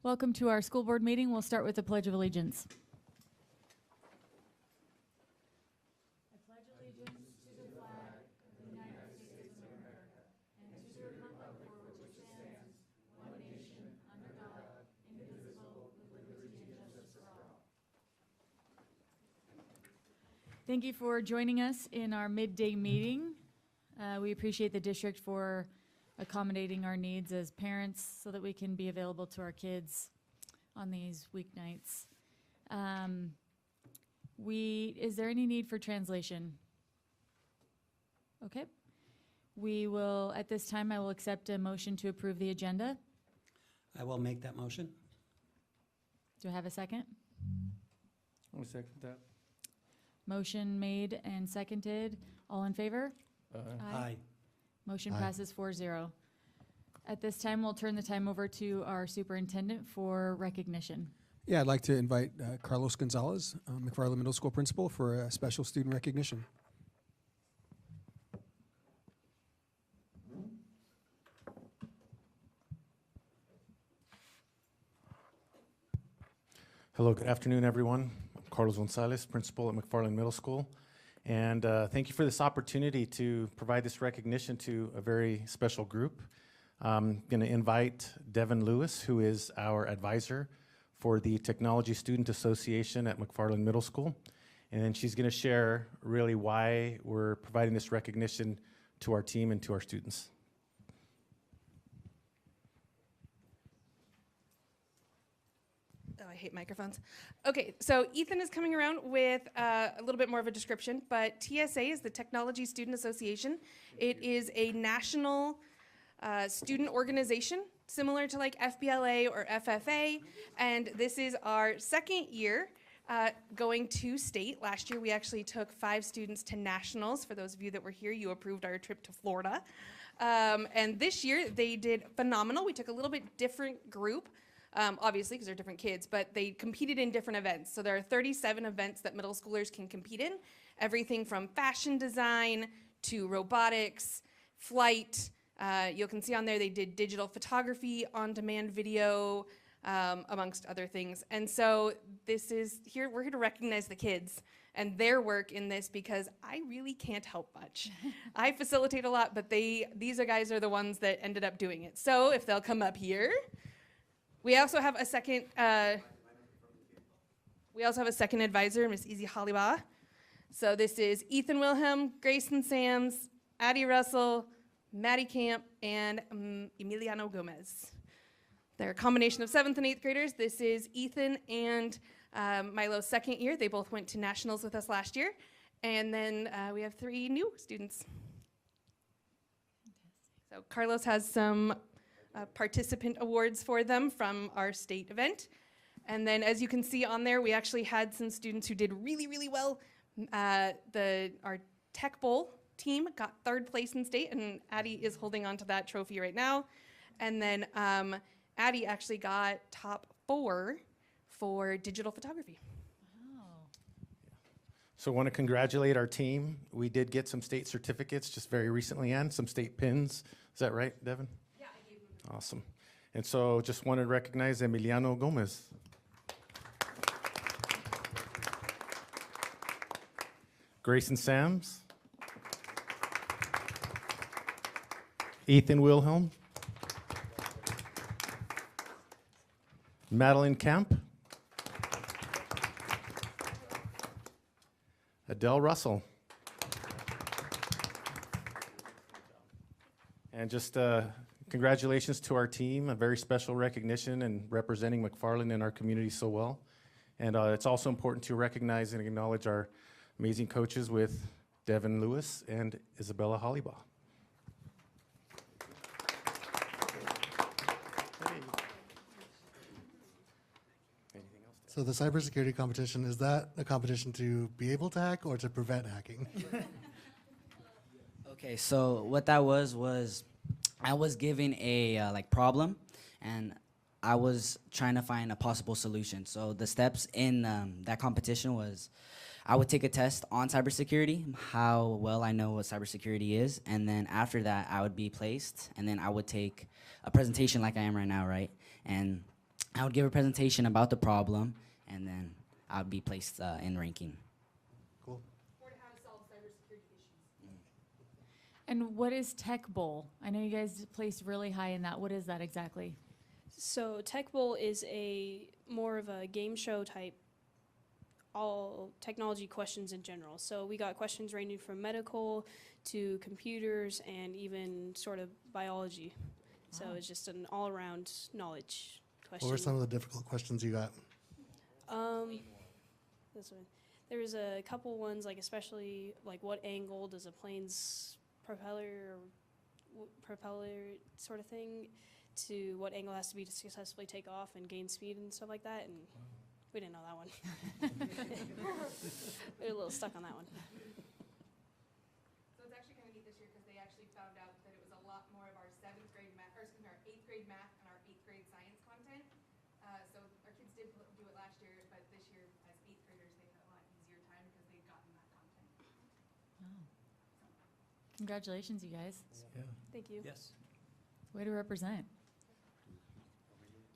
Welcome to our school board meeting. We'll start with the Pledge of Allegiance. Thank you for joining us in our midday meeting. We appreciate the district for accommodating our needs as parents so that we can be available to our kids on these weeknights. Is there any need for translation? Okay. We will, at this time, I will accept a motion to approve the agenda. I will make that motion. Do I have a second? I'll second that. Motion made and seconded. All in favor? Aye. Motion Aye. passes 4-0. At this time, we'll turn the time over to our superintendent for recognition. Yeah, I'd like to invite Carlos Gonzalez, McFarland Middle School principal, for a special student recognition. Hello, good afternoon, everyone. I'm Carlos Gonzalez, principal at McFarland Middle School. And thank you for this opportunity to provide this recognition to a very special group. I'm going to invite Devin Lewis, who is our advisor for the Technology Student Association at McFarland Middle School. And then she's going to share really why we're providing this recognition to our team and to our students. Oh, I hate microphones. Okay, so Ethan is coming around with a little bit more of a description, but TSA is the Technology Student Association. It is a national student organization, similar to like FBLA or FFA, and this is our second year going to state. Last year we actually took 5 students to nationals. For those of you that were here, you approved our trip to Florida. And this year they did phenomenal. We took a little bit different group. Obviously, because they're different kids, but they competed in different events. So there are 37 events that middle schoolers can compete in. Everything from fashion design to robotics, flight. You can see on there they did digital photography, on-demand video, amongst other things. And so this is here. We're here to recognize the kids and their work in this because I really can't help much. I facilitate a lot, but these guys are the ones that ended up doing it. So if they'll come up here. We also have a second. We also have a second advisor, Miss Izzy Haliba. So this is Ethan Wilhelm, Grayson Sams, Addie Russell, Maddie Camp, and Emiliano Gomez. They're a combination of 7th and 8th graders. This is Ethan and Milo's second year. They both went to nationals with us last year. And then we have 3 new students. So Carlos has some participant awards for them from our state event. And then as you can see on there, we actually had some students who did really, really well. Our Tech Bowl team got 3rd place in state, and Addie is holding on to that trophy right now. And then Addie actually got top 4 for digital photography. Wow. So I want to congratulate our team. We did get some state certificates just very recently and some state pins. Is that right, Devin? Awesome. And so just wanted to recognize Emiliano Gomez. Grayson Sams. Ethan Wilhelm. Madeline Camp. Adele Russell. And just congratulations to our team, a very special recognition and representing McFarland in our community so well. And it's also important to recognize and acknowledge our amazing coaches with Devin Lewis and Isabella Haliba. So the cybersecurity competition, is that a competition to be able to hack or to prevent hacking? Okay, so what that was I was given a problem, and I was trying to find a possible solution. So the steps in that competition was I would take a test on cybersecurity, how well I know what cybersecurity is, and then after that I would be placed, and then I would take a presentation like I am right now, right? And I would give a presentation about the problem, and then I would be placed in ranking. Cool. And what is Tech Bowl? I know you guys placed really high in that. What is that exactly? So Tech Bowl is a more of a game show type, all technology questions in general. So we got questions ranging from medical to computers and even sort of biology. So Wow. it's just an all-around knowledge question. What were some of the difficult questions you got? This one. There was a couple ones, like especially like what angle does a plane's propeller sort of thing, to what angle has to be to successfully take off and gain speed and stuff like that, and we didn't know that one. We were a little stuck on that one. So it's actually kind of neat this year because they actually found out that it was a lot more of our 7th grade math, or excuse me, our 8th grade math and our 8th grade science content. So our kids did do it last year, but this year as 8th graders, they had a lot easier time because they'd gotten that content. Oh. Congratulations, you guys. Thank you. Yes. Way to represent.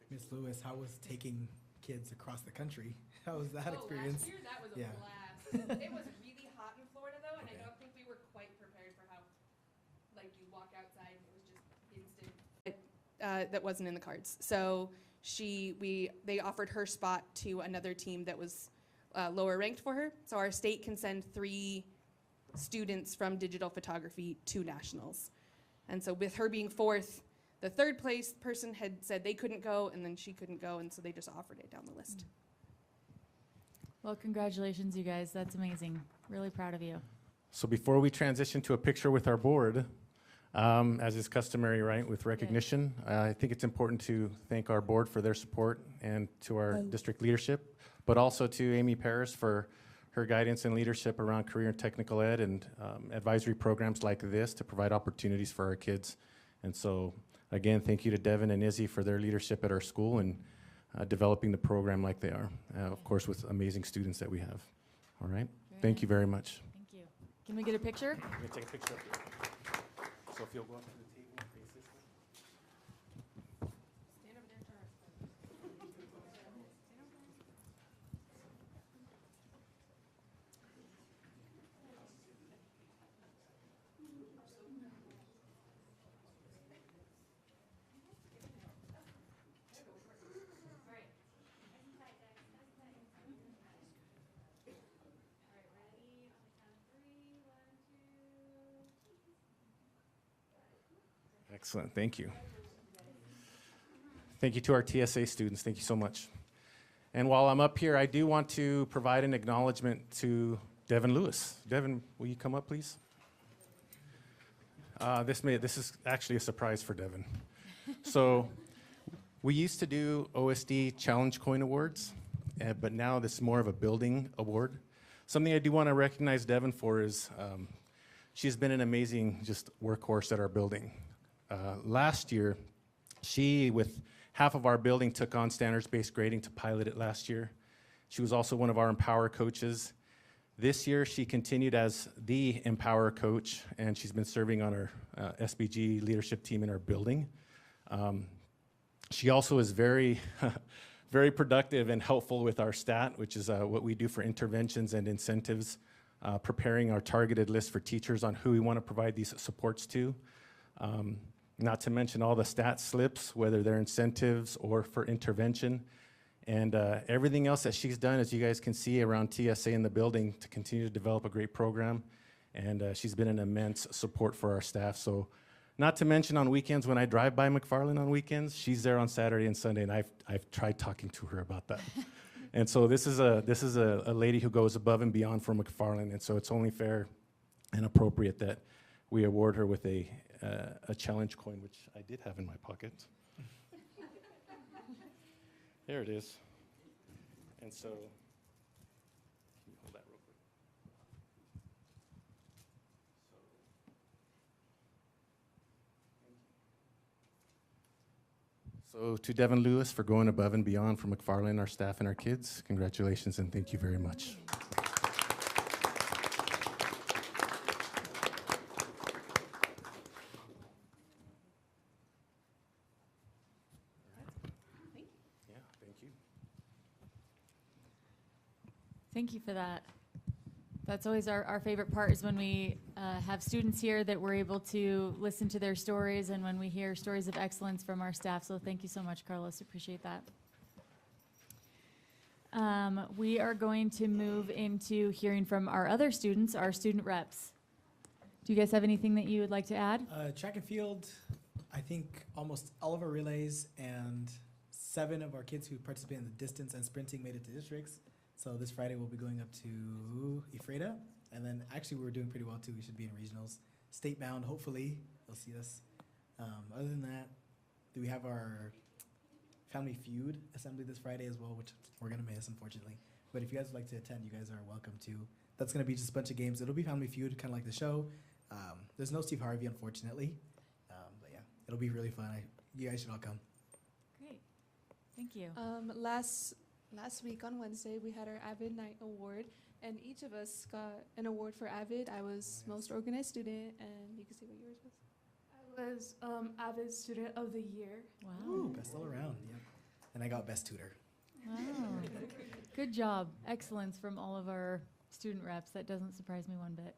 Miss Lewis, how was taking kids across the country? How was that experience? Last year, that was a Yeah. blast. It was really hot in Florida, though, and I don't think we were quite prepared for how, like, you walk outside and it was just instant. That wasn't in the cards. So they offered her spot to another team that was lower ranked for her. So our state can send 3 students from digital photography to nationals. And so with her being 4th, the 3rd place person had said they couldn't go, and then she couldn't go, and so they just offered it down the list. Well, congratulations, you guys. That's amazing. Really proud of you. So before we transition to a picture with our board, as is customary, right, with recognition, I think it's important to thank our board for their support and to our district leadership, but also to Amy Paris for her guidance and leadership around career and technical ed and advisory programs like this to provide opportunities for our kids. And so, again, thank you to Devin and Izzy for their leadership at our school and developing the program like they are, of course, with amazing students that we have. All right? Thank you very much. Thank you. Can we get a picture? I'm going to take a picture up here. So if you'll go up to the table and face this way. Excellent, thank you. Thank you to our TSA students, thank you so much. And while I'm up here, I do want to provide an acknowledgement to Devin Lewis. Devin, will you come up, please? This is actually a surprise for Devin. So we used to do OSD Challenge Coin Awards, but now this is more of a building award. Something I do want to recognize Devin for is she's been an amazing just workhorse at our building. Last year, she, with half of our building, took on standards-based grading to pilot it last year. She was also one of our Empower coaches. This year, she continued as the Empower coach, and she's been serving on our SBG leadership team in our building. She also is very, very productive and helpful with our STAT, which is what we do for interventions and incentives, preparing our targeted list for teachers on who we want to provide these supports to. Not to mention all the STAT slips, whether they're incentives or for intervention. And everything else that she's done, as you guys can see around TSA in the building, to continue to develop a great program. And she's been an immense support for our staff. So not to mention on weekends, when I drive by McFarland on weekends, she's there on Saturday and Sunday, and I've tried talking to her about that. And so this is a lady who goes above and beyond for McFarland, and so it's only fair and appropriate that we award her with a challenge coin, which I did have in my pocket. There it is. And so, can you hold that real quick? So to Devin Lewis for going above and beyond for McFarland, our staff and our kids, congratulations and thank you very much. Thank you for that. That's always our favorite part is when we have students here that we're able to listen to their stories and when we hear stories of excellence from our staff. So thank you so much, Carlos. Appreciate that. We are going to move into hearing from our other students, our student reps. Do you guys have anything that you would like to add? Track and field, I think almost all of our relays and 7 of our kids who participated in the distance and sprinting made it to districts. So this Friday we'll be going up to Ephrata, and then actually we're doing pretty well too. We should be in regionals, state bound. Hopefully they'll see us. Other than that, we have our Family Feud assembly this Friday as well, which we're gonna miss unfortunately. But if you guys would like to attend, you guys are welcome to. That's gonna be just a bunch of games. It'll be Family Feud, kind of like the show. There's no Steve Harvey unfortunately, but yeah, it'll be really fun. You guys should all come. Great. Thank you. Last week on Wednesday, we had our Avid Night Award, and each of us got an award for Avid. I was most organized student, and you can see what yours was. I was Avid Student of the Year. Wow. Ooh, best all around. Yeah, and I got best tutor. Wow. Good job. Excellence from all of our student reps. That doesn't surprise me one bit.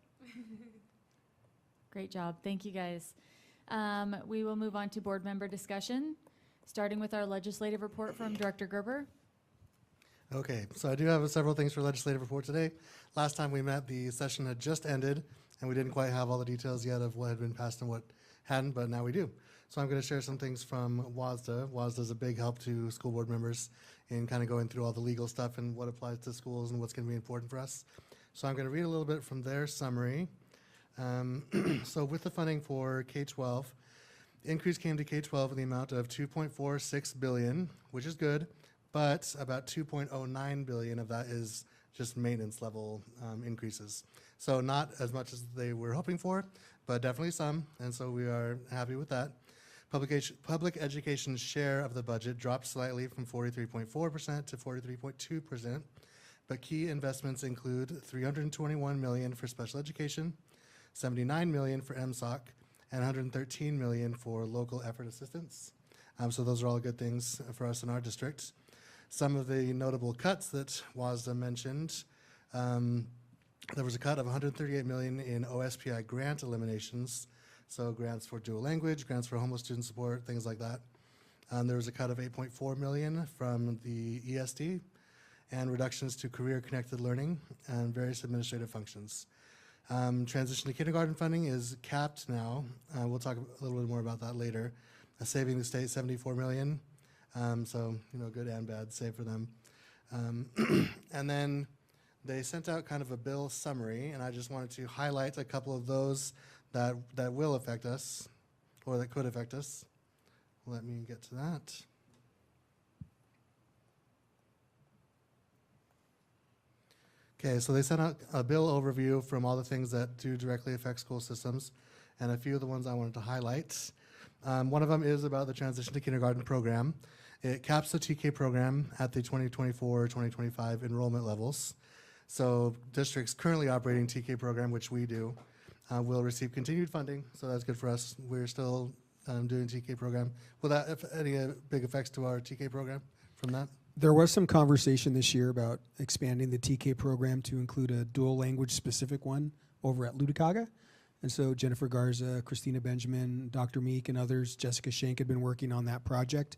Great job. Thank you, guys. We will move on to board member discussion, starting with our legislative report from Director Gerber. Okay, so I do have several things for legislative report today. Last time we met, the session had just ended, and we didn't quite have all the details yet of what had been passed and what hadn't, but now we do. So I'm going to share some things from WASDA. WASDA is a big help to school board members in kind of going through all the legal stuff and what applies to schools and what's going to be important for us. So I'm going to read a little bit from their summary. So with the funding for K-12, increase came to K-12 in the amount of $2.46 billion, which is good. But about 2.09 billion of that is just maintenance level increases. So not as much as they were hoping for, but definitely some, and so we are happy with that. Public education's share of the budget dropped slightly from 43.4% to 43.2%, but key investments include 321 million for special education, 79 million for MSOC, and 113 million for local effort assistance. So those are all good things for us in our district. Some of the notable cuts that WASDA mentioned, there was a cut of 138 million in OSPI grant eliminations, so grants for dual language, grants for homeless student support, things like that. There was a cut of 8.4 million from the ESD, and reductions to career-connected learning and various administrative functions. Transition to kindergarten funding is capped now. We'll talk a little bit more about that later. Saving the state 74 million. So, good and bad, save for them. And then they sent out kind of a bill summary, and I just wanted to highlight a couple of those that will affect us, or that could affect us. Let me get to that. Okay, so they sent out a bill overview from all the things that do directly affect school systems, and a few of the ones I wanted to highlight. One of them is about the transition to kindergarten program. It caps the TK program at the 2024-2025 enrollment levels. So districts currently operating TK program, which we do, will receive continued funding, so that's good for us. We're still doing TK program. Will that have any big effects to our TK program from that? There was some conversation this year about expanding the TK program to include a dual language specific one over at Ludicaga. And so Jennifer Garza, Christina Benjamin, Dr. Meek, and others, Jessica Shank had been working on that project.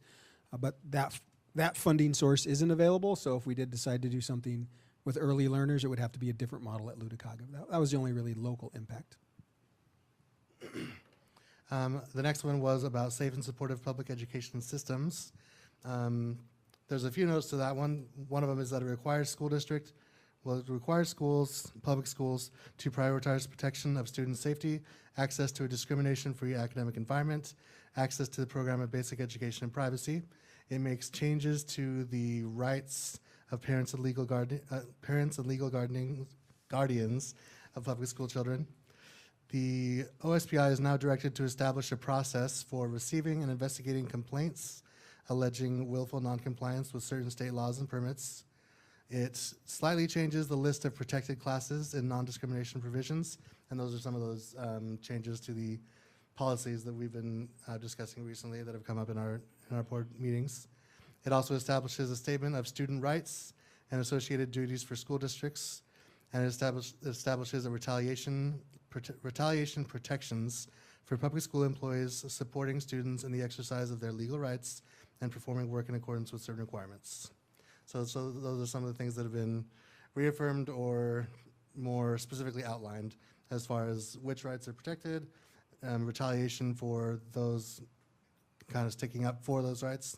But that funding source isn't available, so if we did decide to do something with early learners, it would have to be a different model at Ludicaga. That was the only really local impact. The next one was about safe and supportive public education systems. There's a few notes to that one. One of them is that it requires schools, public schools, to prioritize protection of student safety, access to a discrimination-free academic environment, access to the program of basic education and privacy. It makes changes to the rights of parents and legal guardians of public school children. The OSPI is now directed to establish a process for receiving and investigating complaints alleging willful noncompliance with certain state laws and permits. It slightly changes the list of protected classes and non-discrimination provisions, and those are some of those changes to the policies that we've been discussing recently that have come up in our board meetings. It also establishes a statement of student rights and associated duties for school districts, and it establishes a retaliation protections for public school employees supporting students in the exercise of their legal rights and performing work in accordance with certain requirements. So those are some of the things that have been reaffirmed or more specifically outlined as far as which rights are protected, retaliation for those kind of sticking up for those rights.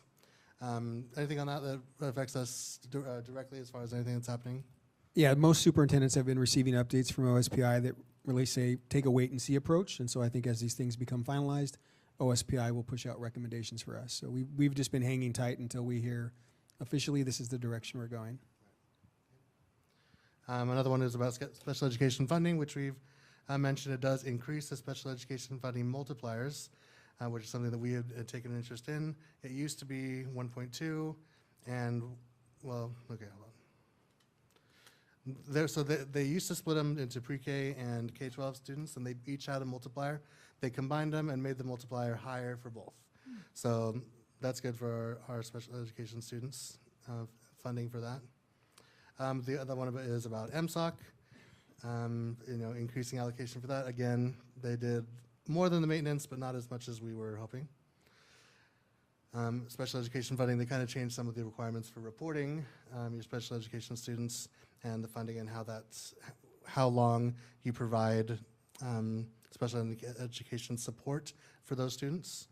Anything on that affects us directly as far as anything that's happening? Yeah, most superintendents have been receiving updates from OSPI that really say take a wait and see approach. And so I think as these things become finalized, OSPI will push out recommendations for us. So we've just been hanging tight until we hear officially this is the direction we're going. Another one is about special education funding, which we've mentioned. It does increase the special education funding multipliers, which is something that we had taken an interest in. It used to be 1.2, and, well, okay, hold on. So they used to split them into pre-K and K-12 students, and they each had a multiplier. They combined them and made the multiplier higher for both. So that's good for our special education students, funding for that. The other one is about MSOC, increasing allocation for that. Again, they did more than the maintenance, but not as much as we were hoping. Special education funding, they kind of changed some of the requirements for reporting your special education students and the funding and how long you provide special education support for those students.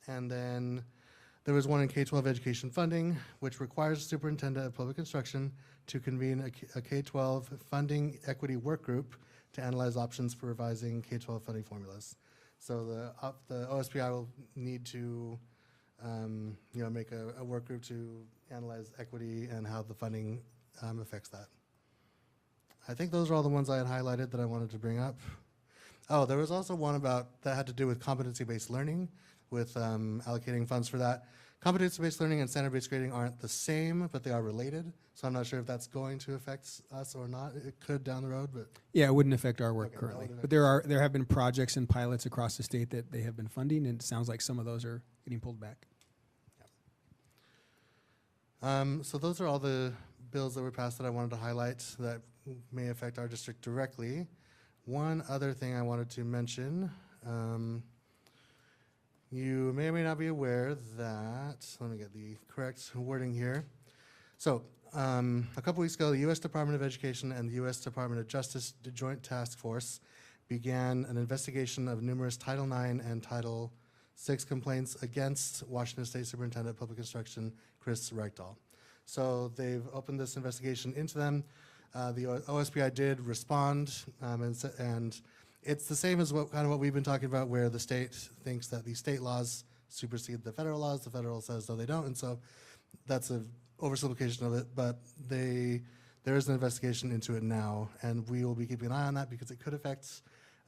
And then there was one in K-12 education funding, which requires the superintendent of public instruction to convene a K-12 funding equity work group to analyze options for revising K-12 funding formulas. So the OSPI will need to make a work group to analyze equity and how the funding affects that. I think those are all the ones I had highlighted that I wanted to bring up. Oh, there was also one that had to do with competency-based learning, with allocating funds for that. Competency-based learning and standard-based grading aren't the same, but they are related. So I'm not sure if that's going to affect us or not. It could down the road, but Yeah, it wouldn't affect our work Okay, currently. that But wouldn't there have been projects and pilots across the state that they have been funding, and it sounds like some of those are getting pulled back. so those are all the bills that were passed that I wanted to highlight that may affect our district directly. One other thing I wanted to mention, you may or may not be aware that, let me get the correct wording here. So a couple weeks ago, the U.S. Department of Education and the U.S. Department of Justice Joint Task Force began an investigation of numerous Title IX and Title VI complaints against Washington State Superintendent of Public Instruction, Chris Reichdahl. So they've opened this investigation into them. The OSPI did respond, and it's the same as what we've been talking about, where the state thinks that the state laws supersede the federal laws. The federal says no, they don't, and so that's an oversimplification of it. But there is an investigation into it now, and we will be keeping an eye on that because it could affect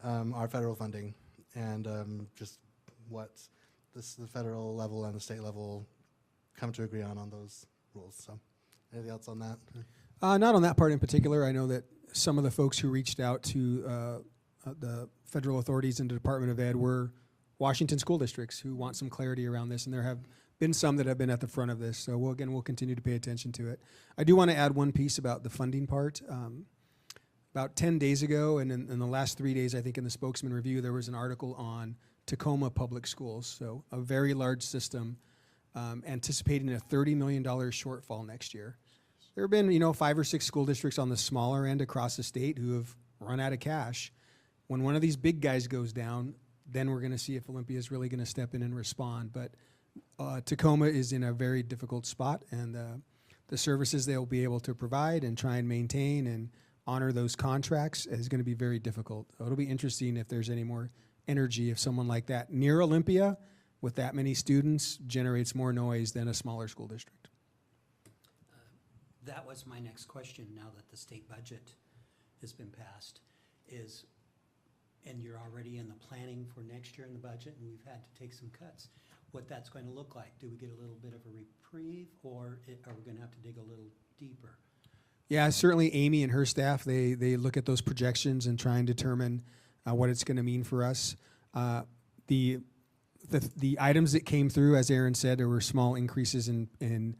our federal funding and just what the federal level and the state level come to agree on those rules. So, anything else on that? Not on that part in particular. I know that some of the folks who reached out to the federal authorities and the Department of Ed were Washington school districts who want some clarity around this, and there have been some that have been at the front of this. So we'll continue to pay attention to it. I do want to add one piece about the funding part. About 10 days ago, and in the last 3 days, I think in the Spokesman Review, there was an article on Tacoma Public Schools, so a very large system, anticipating a $30 million shortfall next year. There have been, 5 or 6 school districts on the smaller end across the state who have run out of cash. When one of these big guys goes down, then we're going to see if Olympia is really going to step in and respond. But Tacoma is in a very difficult spot, and the services they'll be able to provide and try and maintain and honor those contracts is going to be very difficult. It'll be interesting if there's any more energy if someone like that near Olympia with that many students generates more noise than a smaller school district. That was my next question, now that the state budget has been passed, and you're already in the planning for next year in the budget, and we've had to take some cuts, what that's going to look like. Do we get a little bit of a reprieve, or are we going to have to dig a little deeper? Yeah, certainly Amy and her staff, they look at those projections and try and determine what it's going to mean for us. The items that came through, as Aaron said, there were small increases in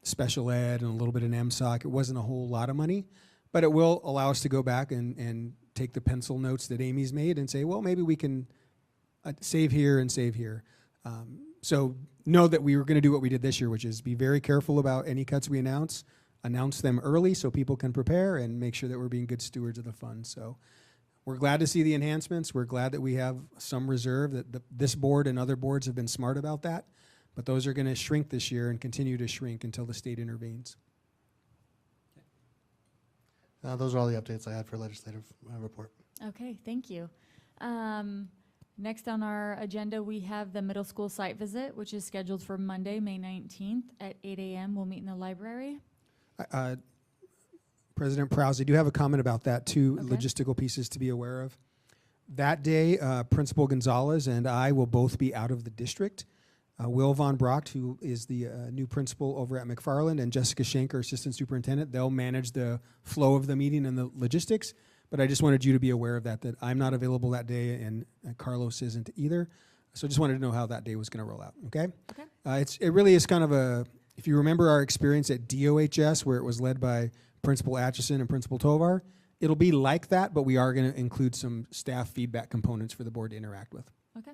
special ed and a little bit in MSOC. It wasn't a whole lot of money, but it will allow us to go back and take the pencil notes that Amy's made and say, well, maybe we can save here and save here. So know that we were going to do what we did this year, which is be very careful about any cuts we announce them early so people can prepare and make sure that we're being good stewards of the funds. So we're glad to see the enhancements. We're glad that we have some reserve, that this board and other boards have been smart about that. But those are going to shrink this year and continue to shrink until the state intervenes. Those are all the updates I had for legislative report. Okay, thank you. Next on our agenda, we have the middle school site visit, which is scheduled for Monday, May 19th at 8 a.m. We'll meet in the library. President Prowse, I do have a comment about that, two Okay. logistical pieces to be aware of. That day, Principal Gonzalez and I will both be out of the district. Will Von Brock, who is the new principal over at McFarland, and Jessica Schenker, assistant superintendent, they'll manage the flow of the meeting and the logistics. But I just wanted you to be aware of that I'm not available that day and Carlos isn't either. So just wanted to know how that day was going to roll out, okay? Okay. It really is kind of if you remember our experience at DOHS, where it was led by Principal Atchison and Principal Tovar, it'll be like that, but we are going to include some staff feedback components for the board to interact with. Okay.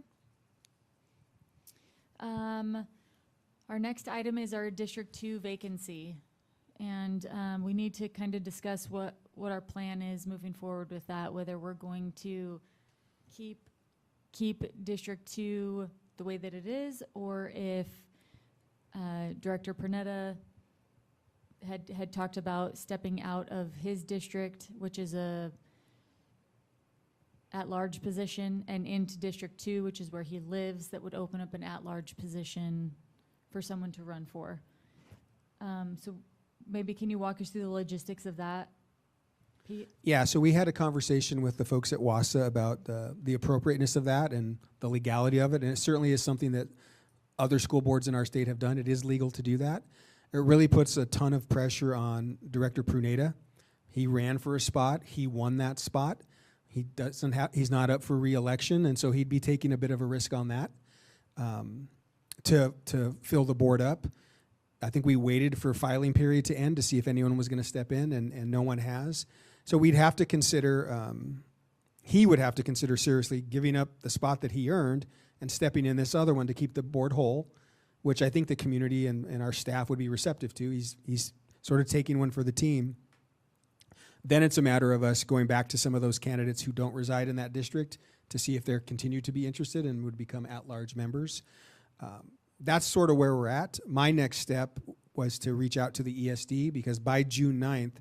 Our next item is our District 2 vacancy. And we need to kind of discuss what our plan is moving forward with that, whether we're going to keep District 2 the way that it is, or if Director Pernetta had talked about stepping out of his district, which is a at-large position, and into District 2, which is where he lives, that would open up an at-large position for someone to run for. So maybe can you walk us through the logistics of that, Pete? Yeah, so we had a conversation with the folks at WASA about the appropriateness of that and the legality of it, and it certainly is something that other school boards in our state have done. It is legal to do that. It really puts a ton of pressure on Director Pruneda. He ran for a spot. He won that spot. He's not up for re-election, and so he'd be taking a bit of a risk on that to fill the board up. I think we waited for filing period to end to see if anyone was going to step in, and no one has. So we'd have to consider, he would have to consider seriously giving up the spot that he earned and stepping in this other one to keep the board whole, which I think the community and our staff would be receptive to. He's sort of taking one for the team. Then it's a matter of us going back to some of those candidates who don't reside in that district to see if they're continue to be interested and would become at-large members. That's sort of where we're at. My next step was to reach out to the ESD, because by June 9th,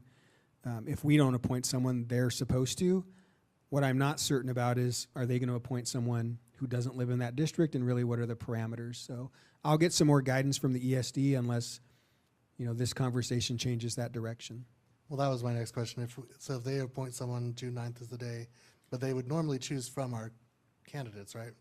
if we don't appoint someone they're supposed to, what I'm not certain about is, are they going to appoint someone who doesn't live in that district, and really what are the parameters? So I'll get some more guidance from the ESD unless, this conversation changes that direction. Well, that was my next question. If they appoint someone, June 9th is the day, but they would normally choose from our candidates, right?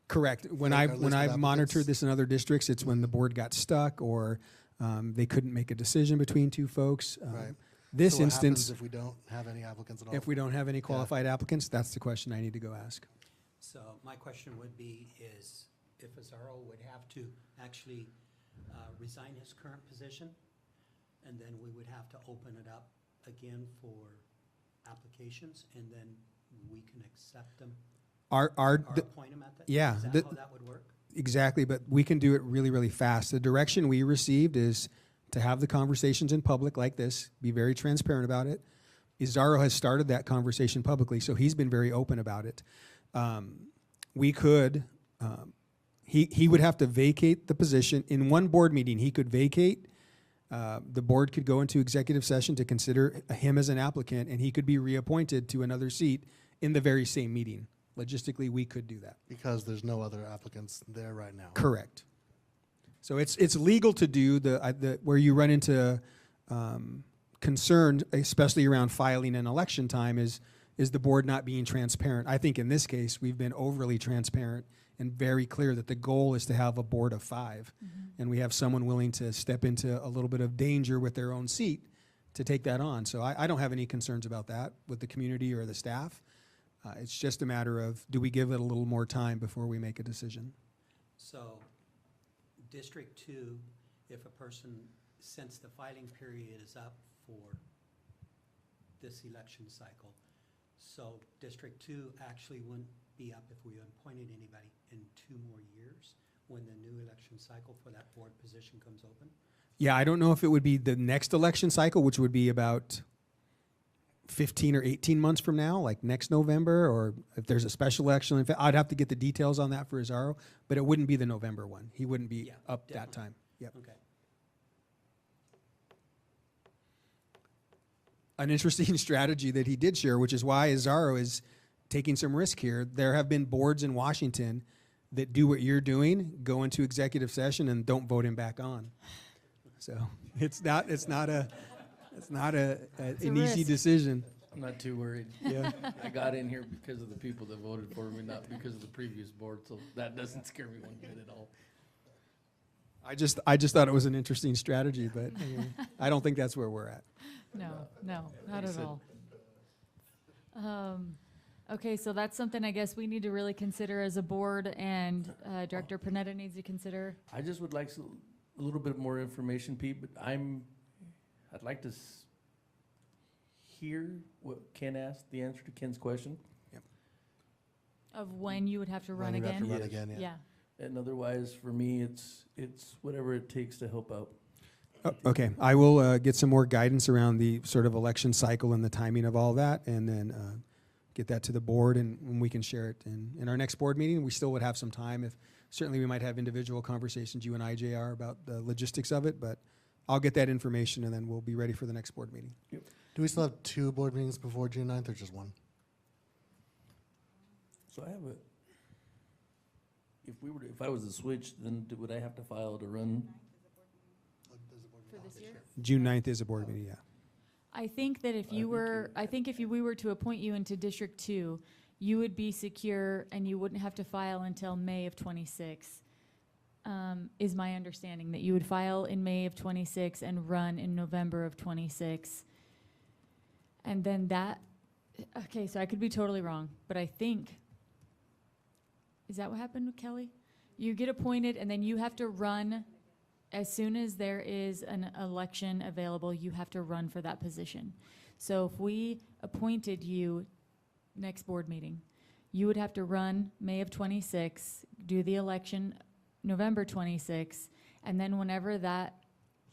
Correct. When Like our list of I've monitored applicants? this in other districts, it's when the board got stuck or they couldn't make a decision between two folks. Right. This So what happens instance, if we don't have any applicants at all? if we don't have any qualified applicants, that's the question I need to go ask. So my question would be is if Azaro would have to actually resign his current position, and then we would have to open it up again for applications, and then we can accept them or appoint them at that? yeah, Is that the- how that would work? Exactly, but we can do it really, really fast. The direction we received is to have the conversations in public like this, be very transparent about it. Izarro has started that conversation publicly, so he's been very open about it. We could, he would have to vacate the position. In one board meeting, he could vacate. The board could go into executive session to consider him as an applicant, and he could be reappointed to another seat in the very same meeting. Logistically, we could do that. Because there's no other applicants there right now. Correct. So it's legal to do where you run into concern, especially around filing and election time, is the board not being transparent. I think in this case we've been overly transparent and very clear that the goal is to have a board of 5, and we have someone willing to step into a little bit of danger with their own seat to take that on. So I don't have any concerns about that with the community or the staff. It's just a matter of, do we give it a little more time before we make a decision? So District 2, if a person since the filing period is up for this election cycle, so District 2 actually wouldn't be up if we appointed anybody in 2 more years when the new election cycle for that board position comes open? Yeah, I don't know if it would be the next election cycle, which would be about 15 or 18 months from now, like next November, or if there's a special election. In fact, I'd have to get the details on that for Azaro, but it wouldn't be the November one. He wouldn't be Yeah, up that definitely. time. Yep. Okay. An interesting strategy that he did share, which is why Azaro is taking some risk here. There have been boards in Washington that do what you're doing, go into executive session and don't vote him back on. So it's not an easy risk. decision. I'm not too worried. Yeah. I got in here because of the people that voted for me, not because of the previous board, so that doesn't scare me one bit at all. I just thought it was an interesting strategy, but I don't think that's where we're at. No, not at all. Okay, so that's something I guess we need to really consider as a board, and Director Panetta needs to consider. I just would like a little bit more information, Pete, but I'd like to hear what Ken asked, the answer to Ken's question. Of when you would have to run When you have again? to run again, yeah. Yeah. And otherwise, for me, it's whatever it takes to help out. Okay, I will get some more guidance around the sort of election cycle and the timing of all that, and then get that to the board, and we can share it in our next board meeting. We still would have some time. Certainly we might have individual conversations, you and I, JR, about the logistics of it, but I'll get that information, and then we'll be ready for the next board meeting. Do we still have 2 board meetings before June 9th or just 1? So if I was to switch, then would I have to file to run? For this year? June 9th is a board meeting, yeah. I think that if we were to appoint you into District 2, you would be secure and you wouldn't have to file until May of '26. Is my understanding, that you would file in May of '26 and run in November of '26. And then okay, so I could be totally wrong, but I think, is that what happened with Kelly? You get appointed and then you have to run. As soon as there is an election available, you have to run for that position. So if we appointed you next board meeting, you would have to run May of '26, do the election November '26, and then whenever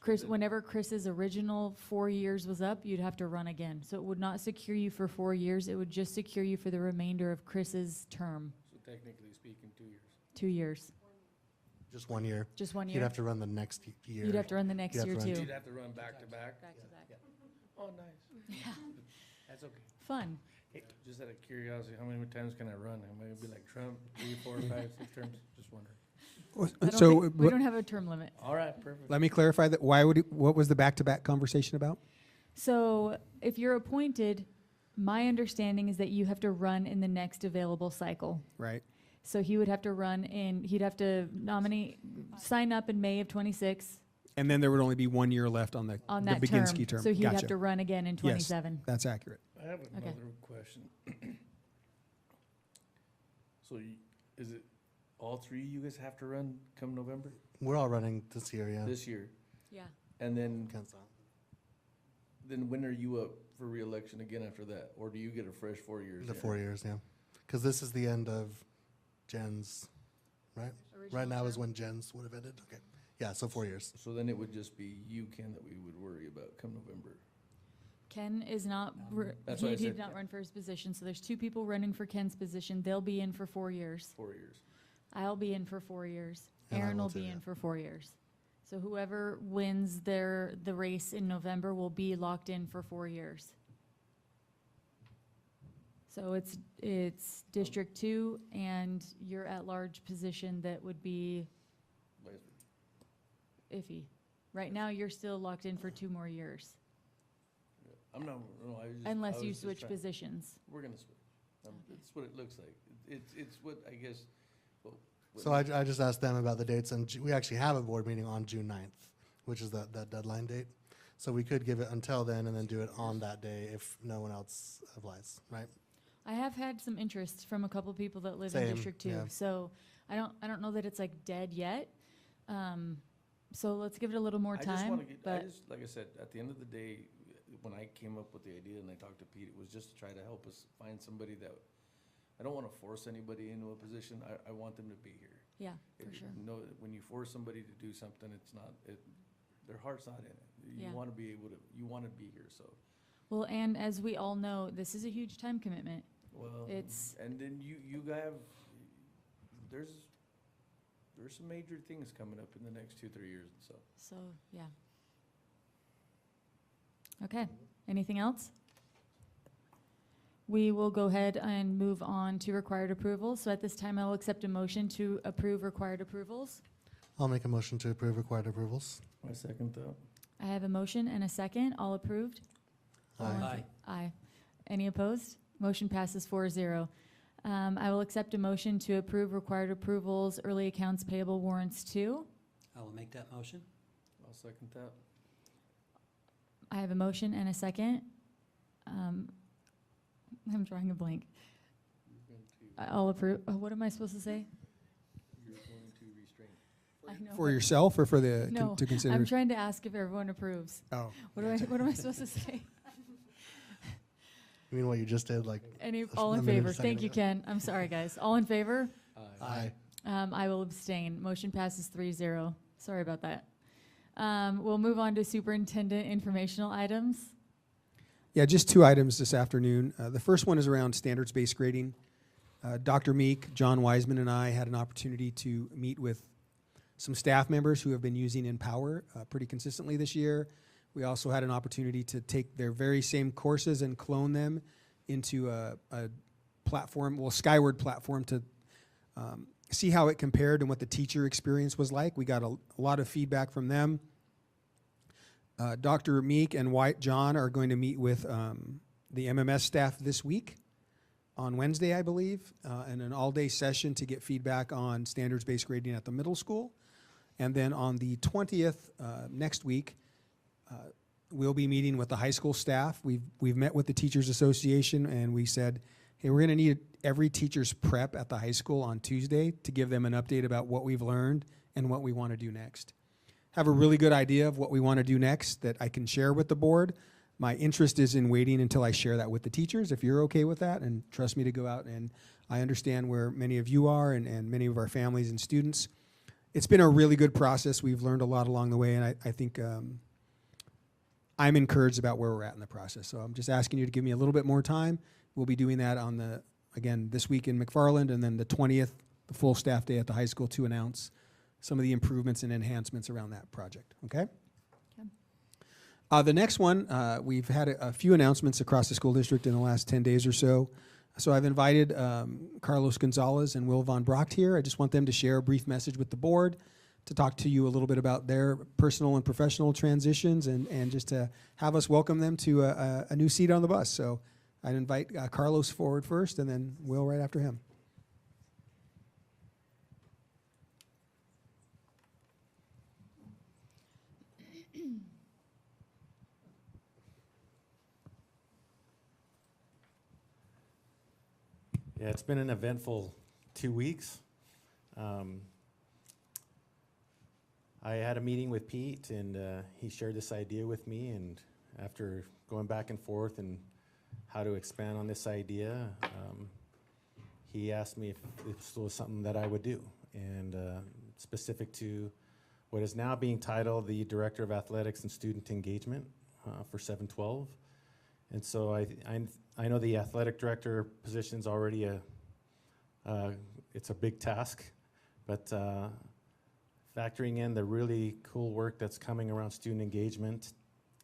Chris's original 4 years was up, you'd have to run again. So it would not secure you for 4 years, it would just secure you for the remainder of Chris's term, So technically speaking, 2 years. 2 years. Just 1 year? Just 1 You'd year. have to run the next year. You'd have to run the next You'd have year to run too. You'd have to run back to back? Back to back. Oh, nice. Yeah, That's okay. fun. Hey, just out of curiosity, how many times can I run? Am I gonna be like Trump, 3, 4, 5, 6 terms? Just wondering. I don't So think- we don't have a term limit. All right, perfect. let me clarify that. What was the back-to-back conversation about? So if you're appointed, my understanding is that you have to run in the next available cycle. Right. So he would have to he'd have to sign up in May of '26 And then there would only be 1 year left on the on that Baginski term. So he'd Gotcha. have to run again in '27. That's accurate. I have another question. So is it all 3 you guys have to run come November We're all running this year, yeah. this year? Yeah. And then Ken's on. when are you up for reelection again after that? Or do you get a fresh 4 years? The then? 4 years, yeah. Because this is the end of Jen's, right? Right now is when Jen's would have ended. Okay. Yeah, so 4 years. So then it would just be you, Ken, that we would worry about come November. Ken is not, That's what I he did said. not run for his position. So there's 2 people running for Ken's position. They'll be in for 4 years. 4 years. I'll be in for 4 years. And I Aaron will will too, be yeah. in for 4 years. So whoever wins the race in November will be locked in for 4 years. So it's District 2 and your at-large position that would be iffy. Right now, you're still locked in for 2 more years, I'm not, no, I just. unless I you was just switch trying- positions. We're gonna switch. It's what it looks like. It's what, I guess, what So I just asked them about the dates, and we actually have a board meeting on June 9th, which is that deadline date. So we could give it until then and then do it on that day if no one else applies, right? I have had some interest from a couple people that live Same, in District 2, yeah. so I don't know that it's like dead yet. So let's give it a little more I just time, wanna get, but like I said, at the end of the day, when I came up with the idea and I talked to Pete, it was just to try to help us find somebody that, I don't wanna force anybody into a position, I want them to be here. yeah, for sure. No, when you force somebody to do something, it's not, their heart's not in it. Yeah. You wanna be able to, you wanna be here, so. Well, and as we all know, this is a huge time commitment. Well, It's- and then you have, there's some major things coming up in the next 2-3 years, so. So, yeah. Okay, anything else? We will go ahead and move on to required approvals. So at this time, I will accept a motion to approve required approvals. I'll make a motion to approve required approvals. I second that. I have a motion and a second. All approved? All in Aye. Aye. Any opposed? Motion passes 4-0. I will accept a motion to approve required approvals, early accounts payable warrants 2. I will make that motion. I'll second that. I have a motion and a second. I'm drawing a blank. I'll approve, what am I supposed to say? You're going to restrain. I know, For but- yourself or for the, No, to consider? I'm trying to ask if everyone approves. Oh. What am I supposed to say? You mean what you just did, like? All in a minute, favor? a second Thank you, ago. Ken. I'm sorry, guys. All in favor? Aye. I will abstain. Motion passes 3-0. Sorry about that. We'll move on to superintendent informational items. Yeah, just 2 items this afternoon. The first one is around standards-based grading. Dr. Meek, John Wiseman, and I had an opportunity to meet with some staff members who have been using Empower pretty consistently this year. We also had an opportunity to take their very same courses and clone them into a platform, well, Skyward platform, to see how it compared and what the teacher experience was like. We got a lot of feedback from them. Dr. Meek and John are going to meet with the MMS staff this week on Wednesday, I believe, and an all-day session to get feedback on standards-based grading at the middle school. And then on the 20th, next week, we'll be meeting with the high school staff. We've met with the Teachers Association, and we said, hey, we're going to need every teacher's prep at the high school on Tuesday to give them an update about what we've learned and what we want to do next. Have a really good idea of what we want to do next that I can share with the board. My interest is in waiting until I share that with the teachers, if you're okay with that, and trust me to go out. And I understand where many of you are and many of our families and students. It's been a really good process. We've learned a lot along the way, and I think I'm encouraged about where we're at in the process. So I'm just asking you to give me a little bit more time. We'll be doing that on again, this week in McFarland, and then the 20th, the full staff day at the high school, to announce some of the improvements and enhancements around that project, okay? The next one, we've had a few announcements across the school district in the last 10 days or so. So I've invited Carlos Gonzalez and Will Von Brocht here. I just want them to share a brief message with the board, to talk to you a little bit about their personal and professional transitions, and just to have us welcome them to a new seat on the bus. So I'd invite Carlos forward first, and then Will right after him. Yeah, it's been an eventful 2 weeks. I had a meeting with Pete, and he shared this idea with me, and after going back and forth and how to expand on this idea, he asked me if this was something that I would do, and specific to what is now being titled the Director of Athletics and Student Engagement for 712. And so I know the athletic director position's already it's a big task, but factoring in the really cool work that's coming around student engagement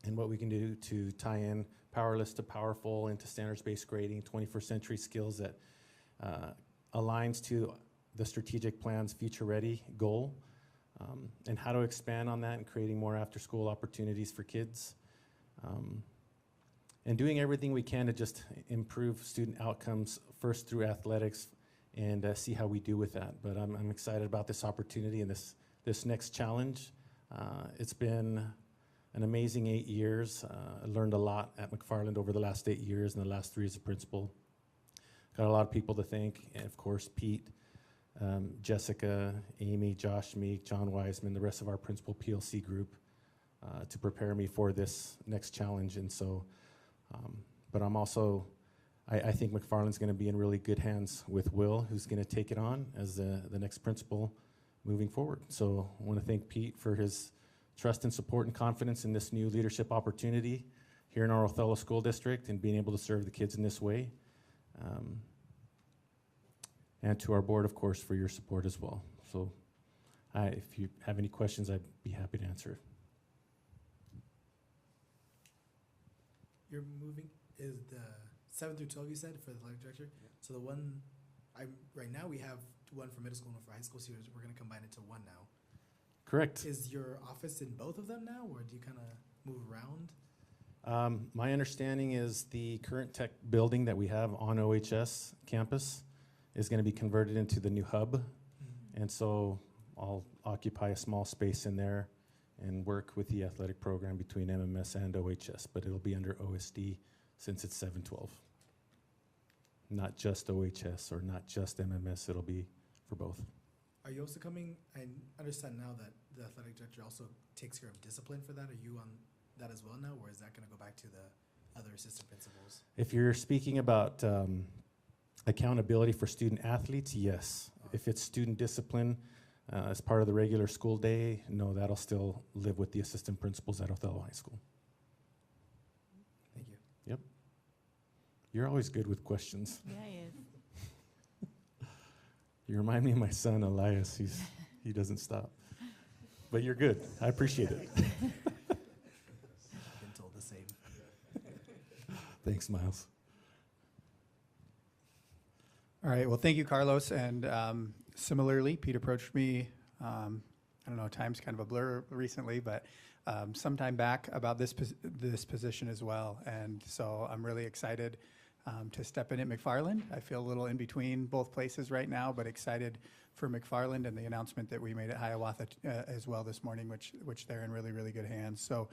and what we can do to tie in powerless to powerful into standards-based grading, 21st century skills that aligns to the strategic plan's future ready goal, and how to expand on that and creating more after-school opportunities for kids. And doing everything we can to just improve student outcomes first through athletics, and see how we do with that. But I'm excited about this opportunity and this next challenge. It's been an amazing 8 years. I learned a lot at McFarland over the last 8 years and the last 3 as a principal. Got a lot of people to thank, and of course Pete, Jessica, Amy, Josh Meek, John Wiseman, the rest of our principal PLC group to prepare me for this next challenge. And so, but I'm also, I think McFarland's going to be in really good hands with Will, who's going to take it on as the next principal moving forward. So I want to thank Pete for his trust and support and confidence in this new leadership opportunity here in our Othello School District and being able to serve the kids in this way. And to our board, of course, for your support as well. So if you have any questions, I'd be happy to answer. You're moving, is the 7 through 12 you said for the athletic director? Yeah. So the one, right now we have one for middle school and one for high school, so we're gonna combine it to one now. Correct. Is your office in both of them now, or do you kind of move around? My understanding is the current tech building that we have on OHS campus is going to be converted into the new hub. And so I'll occupy a small space in there and work with the athletic program between MMS and OHS, but it'll be under OSD since it's 712. Not just OHS or not just MMS, it'll be for both. Are you also coming, I understand now that the athletic director also takes care of discipline for that. Are you on that as well now, or is that going to go back to the other assistant principals? If you're speaking about accountability for student athletes, yes. If it's student discipline as part of the regular school day, no, that'll still live with the assistant principals at Othello High School. Thank you. Yep. You're always good with questions. Yeah, he is. You remind me of my son, Elias. He doesn't stop. But you're good. I appreciate it. Been told the same. Thanks, Miles. All right, well, thank you, Carlos. And similarly, Pete approached me, I don't know, time's kind of a blur recently, but sometime back about this position as well. And so I'm really excited to step in at McFarland. I feel a little in between both places right now, but excited for McFarland and the announcement that we made at Hiawatha as well this morning, which they're in really, really good hands. So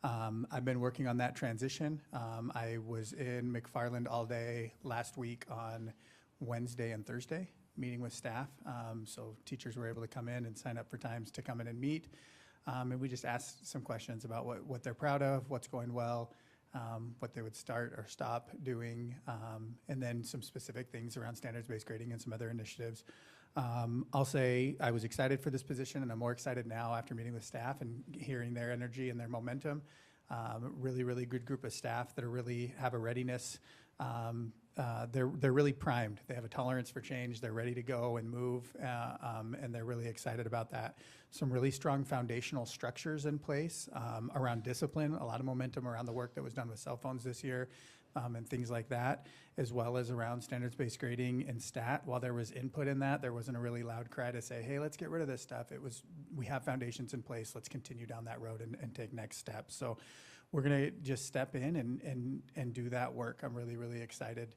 I've been working on that transition. I was in McFarland all day last week on Wednesday and Thursday, meeting with staff. So teachers were able to come in and sign up for times to come in and meet. And we just asked some questions about what they're proud of, what's going well, what they would start or stop doing, and then some specific things around standards-based grading and some other initiatives. I'll say I was excited for this position, and I'm more excited now after meeting with staff and hearing their energy and their momentum. Really, really good group of staff that really have a readiness. They're really primed. They have a tolerance for change. They're ready to go and move, and they're really excited about that. Some really strong foundational structures in place around discipline, a lot of momentum around the work that was done with cell phones this year, and things like that, as well as around standards-based grading and STAT. While there was input in that, there wasn't a really loud cry to say, hey, let's get rid of this stuff. It was, we have foundations in place. Let's continue down that road and take next steps. So we're going to just step in and do that work. I'm really, really excited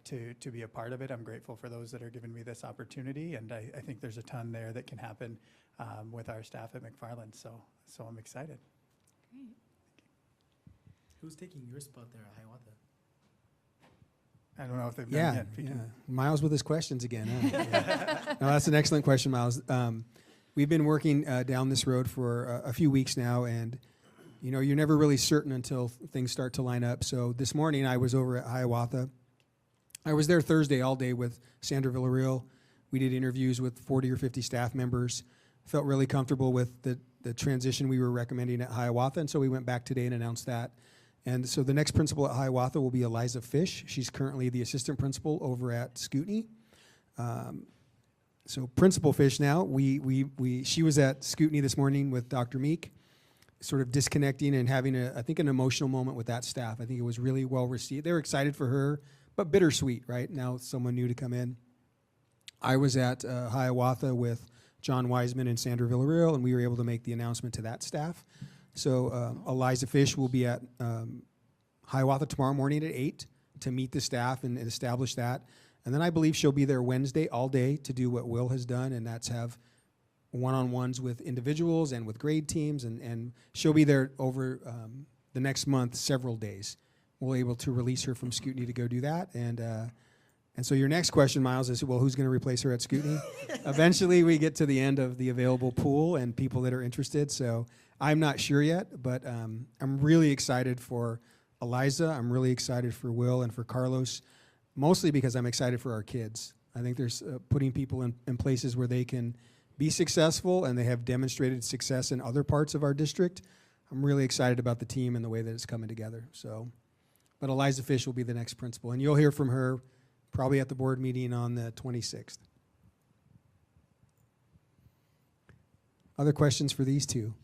to be a part of it. I'm grateful for those that are giving me this opportunity, and I think there's a ton there that can happen with our staff at McFarland. So I'm excited. Great. Who's taking your spot there at Hiawatha? I don't know if they've done Yeah, yet. If you yeah. can- Miles with his questions again. Huh? No, that's an excellent question, Miles. We've been working down this road for a few weeks now, and you know, you're never really certain until things start to line up. So this morning I was over at Hiawatha. I was there Thursday all day with Sandra Villarreal. We did interviews with 40 or 50 staff members. Felt really comfortable with the transition we were recommending at Hiawatha, and so we went back today and announced that. And so the next principal at Hiawatha will be Eliza Fish. She's currently the assistant principal over at Scootney. So Principal Fish now, she was at Scootney this morning with Dr. Meek, sort of disconnecting and having I think an emotional moment with that staff. I think it was really well received. They were excited for her, but bittersweet, right? Now someone new to come in. I was at Hiawatha with John Wiseman and Sandra Villarreal, and we were able to make the announcement to that staff. So Eliza Fish will be at Hiawatha tomorrow morning at 8 to meet the staff and establish that. And then I believe she'll be there Wednesday all day to do what Will has done, and that's have one-on-ones with individuals and with grade teams. And she'll be there over the next month, several days. We'll be able to release her from Scootney to go do that. And And so your next question, Miles, is, well, who's going to replace her at Scootney? Eventually, we get to the end of the available pool and people that are interested. So I'm not sure yet, but I'm really excited for Eliza. I'm really excited for Will and for Carlos, mostly because I'm excited for our kids. I think there's putting people in places where they can be successful, and they have demonstrated success in other parts of our district. I'm really excited about the team and the way that it's coming together. So, but Eliza Fish will be the next principal, and you'll hear from her probably at the board meeting on the 26th. Other questions for these two?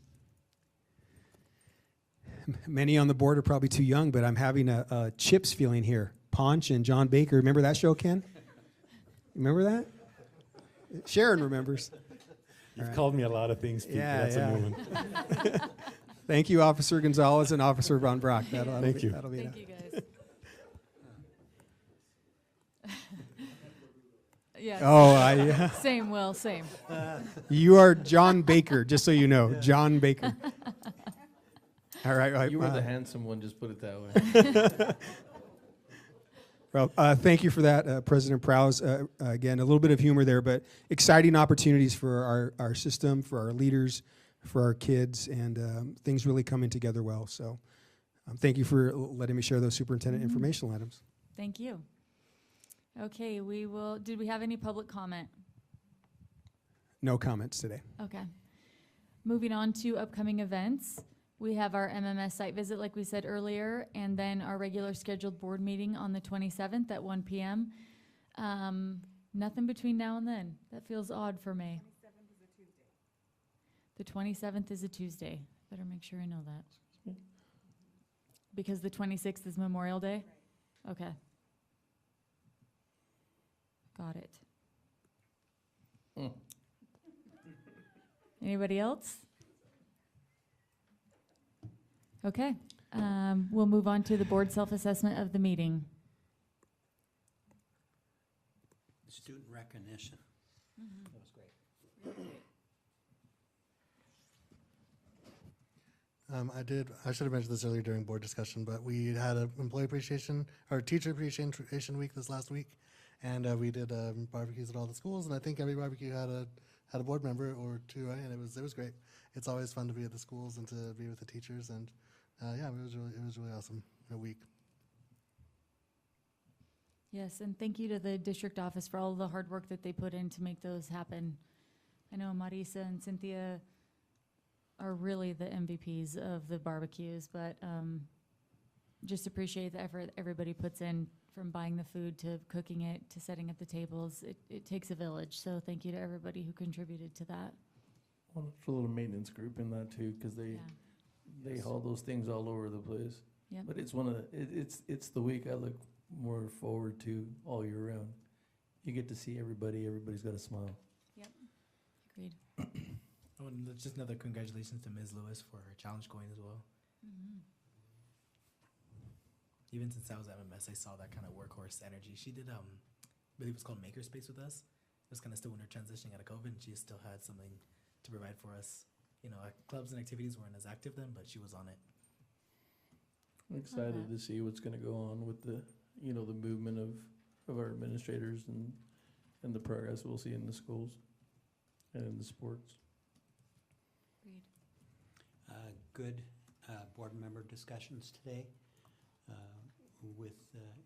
Many on the board are probably too young, but I'm having a Chips feeling here. Ponch and John Baker. Remember that show, Ken? Remember that? Sharon remembers. You've called me a lot of things, Pete. Yeah, That's yeah. a new one. Thank you, Officer Gonzalez and Officer Von Brock. Thank you. That'll be Thank you, guys. Yeah. Oh, Same, Will, same. you are John Baker, just so you know. John Baker. All right. You were the handsome one, just put it that way. Well, thank you for that, President Prowse. Again, a little bit of humor there, but exciting opportunities for our system, for our leaders, for our kids, and things really coming together well. So thank you for letting me share those superintendent informational items. Thank you. Okay, did we have any public comment? No comments today. Okay. Moving on to upcoming events. We have our MMS site visit, like we said earlier, and then our regular scheduled board meeting on the 27th at 1 p.m. Nothing between now and then. That feels odd for me. The 27th is a Tuesday. Better make sure I know that. Because the 26th is Memorial Day? Okay. Got it. Anybody else? Okay. We'll move on to the board self-assessment of the meeting. Student recognition. That was great. I should have mentioned this earlier during board discussion, but we had an employee appreciation or teacher appreciation week this last week, and we did barbecues at all the schools, and I think every barbecue had a board member or two, right? And it was great. It's always fun to be at the schools and to be with the teachers, and yeah, it was really awesome week. Yes, and thank you to the district office for all the hard work that they put in to make those happen. I know Marisa and Cynthia are really the MVPs of the barbecues, but just appreciate the effort everybody puts in, from buying the food to cooking it to setting up the tables. It takes a village, so thank you to everybody who contributed to that. Well, there's a little maintenance group in that too, because they haul those things all over the place. Yep. But it's it's the week I look more forward to all year round. You get to see everybody. Everybody's got a smile. Yep. Agreed. Oh, and just another congratulations to Ms. Lewis for her challenge going as well. Mm-hmm. Even since I was at MMS, I saw that kind of workhorse energy. She did, I believe it's called Makerspace with us. It was kind of still in her transitioning out of COVID, and she still had something to provide for us. You know, clubs and activities weren't as active then, but she was on it. I'm excited to see what's going to go on with the movement of our administrators and the progress we'll see in the schools and in the sports. Agreed. Good board member discussions today with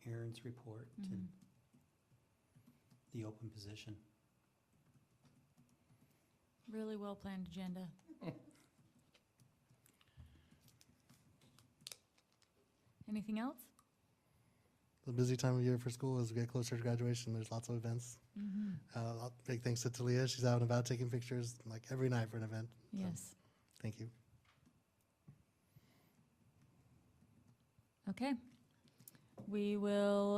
Aaron's report and the open position. Really well-planned agenda. Anything else? The busy time of year for school as we get closer to graduation. There's lots of events. Big thanks to Talia. She's out and about taking pictures like every night for an event. Yes. So, thank you. Okay. We will